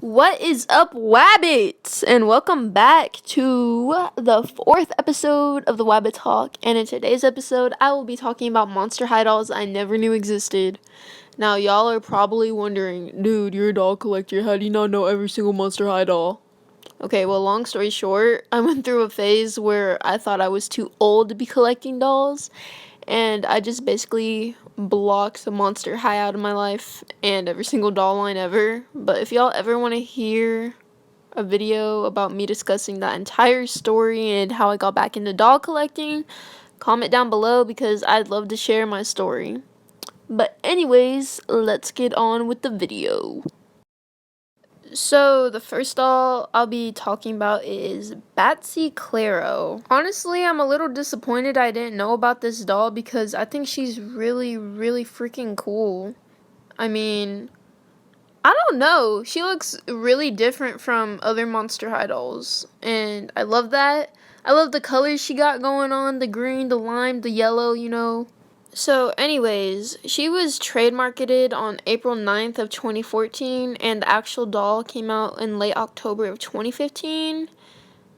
What is up, Wabbits? And welcome back to the 4th episode of the Wabbit Talk. And in today's episode, I will be talking about monster high dolls I never knew existed. Now, y'all are probably wondering, dude, you're a doll collector. How do you not know every single monster high doll? Okay, well, long story short, I went through a phase where I thought I was too old to be collecting dolls, and I just basically blocked the Monster High out of my life and every single doll line ever. But if y'all ever want to hear a video about me discussing that entire story and how I got back into doll collecting, comment down below because I'd love to share my story. But anyways, let's get on with the video. So, the first doll I'll be talking about is Batsy Claro. Honestly, I'm a little disappointed I didn't know about this doll because I think she's really, really freaking cool. I mean, I don't know. She looks really different from other Monster High dolls, and I love that. I love the colors she got going on, the green, the lime, the yellow. So anyways, she was trademarketed on April 9th of 2014 and the actual doll came out in late October of 2015.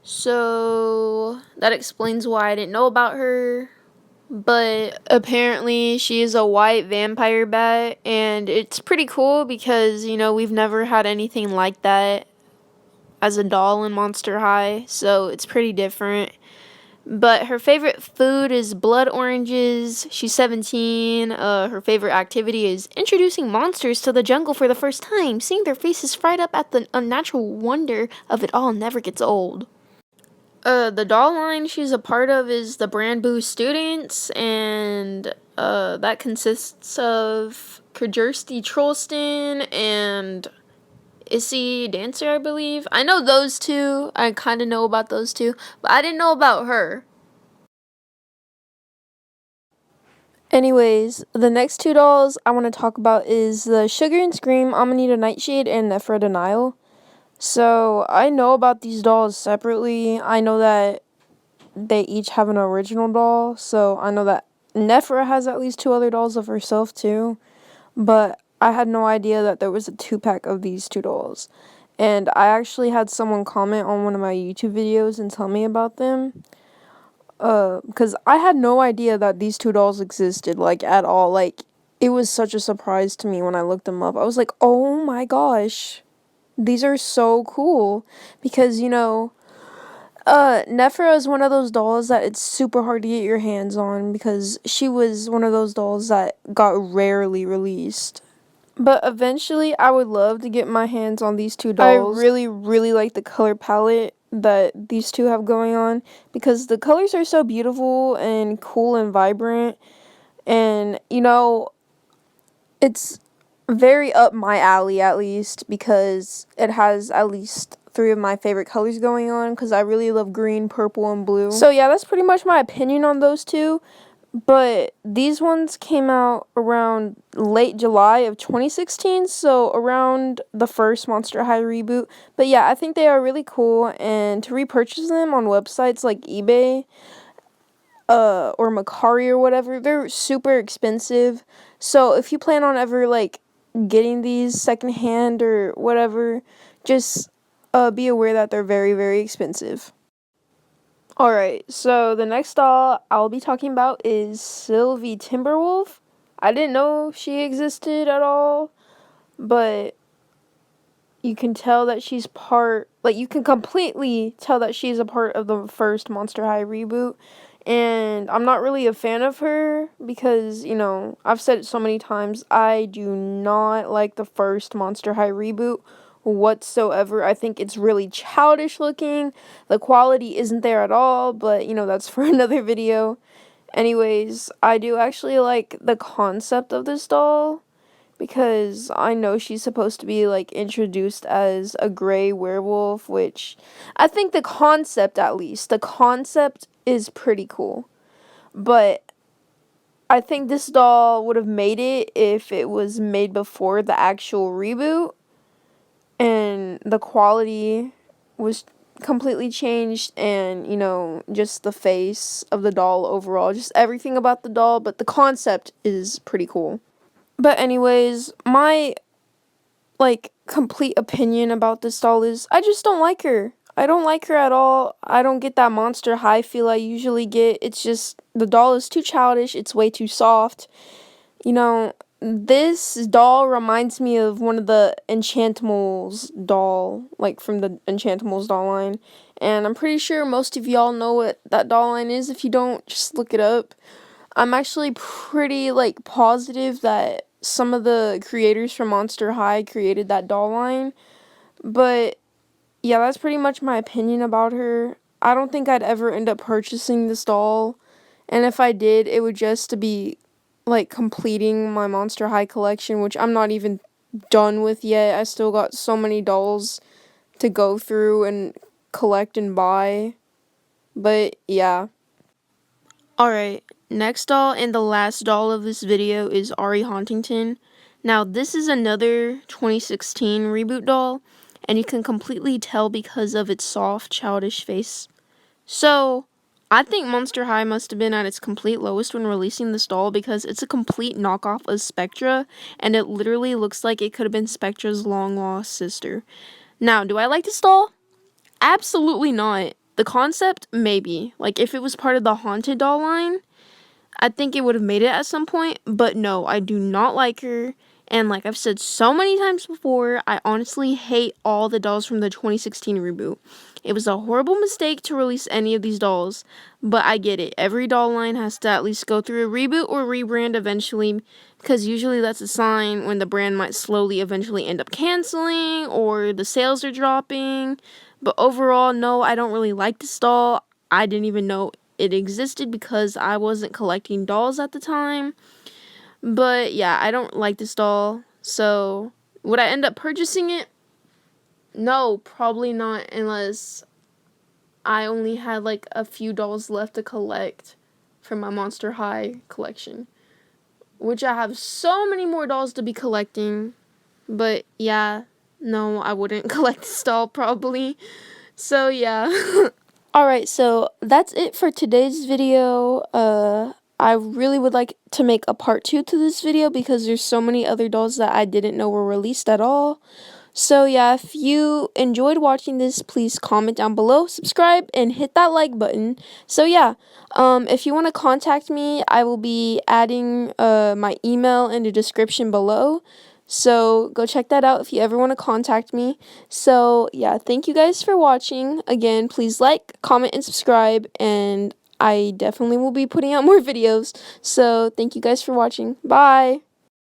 So that explains why I didn't know about her. But apparently she is a white vampire bat and it's pretty cool because, we've never had anything like that as a doll in Monster High, so it's pretty different. But her favorite food is blood oranges. She's 17. Her favorite activity is introducing monsters to the jungle for the first time. Seeing their faces fried up at the unnatural wonder of it all never gets old. The doll line she's a part of is the Brand Boo Students, and that consists of Kirsty Trollston and Issy Dancer, I believe. I know those two. I kind of know about those two, but I didn't know about her. Anyways, the next two dolls I want to talk about is the Sugar and Scream Aminita Nightshade and nefera Denial. So I know about these dolls separately. I know that they each have an original doll. So I know that nefera has at least two other dolls of herself too. But I had no idea that there was a 2-pack of these two dolls. And I actually had someone comment on one of my YouTube videos and tell me about them. Because I had no idea that these two dolls existed, like, at all. Like, it was such a surprise to me when I looked them up. I was like, oh my gosh, these are so cool. Because, nefera is one of those dolls that it's super hard to get your hands on because she was one of those dolls that got rarely released. But eventually, I would love to get my hands on these two dolls. I really, really like the color palette that these two have going on because the colors are so beautiful and cool and vibrant. And, it's very up my alley at least because it has at least 3 of my favorite colors going on because I really love green, purple, and blue. So, yeah, that's pretty much my opinion on those two. But these ones came out around late July of 2016, so around the first Monster High reboot. But yeah, I think they are really cool, and to repurchase them on websites like eBay, or Macari or whatever, they're super expensive. So if you plan on ever, getting these secondhand or whatever, just, be aware that they're very, very expensive. Alright, so the next doll I'll be talking about is Sylvie Timberwolf. I didn't know she existed at all, but you can tell that she's you can completely tell that she's a part of the first Monster High reboot. And I'm not really a fan of her because, I've said it so many times, I do not like the first Monster High reboot whatsoever. I think it's really childish looking. The quality isn't there at all, but that's for another video. Anyways, I do actually like the concept of this doll because I know she's supposed to be introduced as a gray werewolf, which I think the concept is pretty cool. But I think this doll would have made it if it was made before the actual reboot and the quality was completely changed and, just the face of the doll overall, just everything about the doll, but the concept is pretty cool. But anyways, my like complete opinion about this doll is I just don't like her. I don't like her at all. I don't get that monster high feel I usually get. It's just the doll is too childish. It's way too soft. You know, this doll reminds me of one of the Enchantimals doll, like from the Enchantimals doll line. And I'm pretty sure most of y'all know what that doll line is. If you don't, just look it up. I'm actually pretty, like, positive that some of the creators from Monster High created that doll line. But, yeah, that's pretty much my opinion about her. I don't think I'd ever end up purchasing this doll. And if I did, it would just to be, like, completing my Monster High collection, which I'm not even done with yet. I still got so many dolls to go through and collect and buy. But, yeah. Alright, next doll and the last doll of this video is Hauntedton. Now, this is another 2016 reboot doll, and you can completely tell because of its soft, childish face. So, I think Monster High must have been at its complete lowest when releasing this doll because it's a complete knockoff of Spectra, and it literally looks like it could have been Spectra's long-lost sister. Now, do I like this doll? Absolutely not. The concept, maybe. Like, if it was part of the Haunted doll line, I think it would have made it at some point, but no, I do not like her. And like I've said so many times before, I honestly hate all the dolls from the 2016 reboot. It was a horrible mistake to release any of these dolls, but I get it. Every doll line has to at least go through a reboot or rebrand eventually, because usually that's a sign when the brand might slowly eventually end up canceling or the sales are dropping. But overall, no, I don't really like this doll. I didn't even know it existed because I wasn't collecting dolls at the time. But yeah, I don't like this doll. So would I end up purchasing it? No, probably not, unless I only had like a few dolls left to collect from my Monster High collection, which I have so many more dolls to be collecting. But yeah, no, I wouldn't collect this doll probably. So yeah. Alright, so that's it for today's video. I really would like to make a part 2 to this video because there's so many other dolls that I didn't know were released at all. So yeah, if you enjoyed watching this, please comment down below, subscribe, and hit that like button. So yeah, if you want to contact me, I will be adding my email in the description below. So go check that out if you ever want to contact me. So yeah, thank you guys for watching. Again, please like, comment, and subscribe, and I definitely will be putting out more videos. So thank you guys for watching. Bye!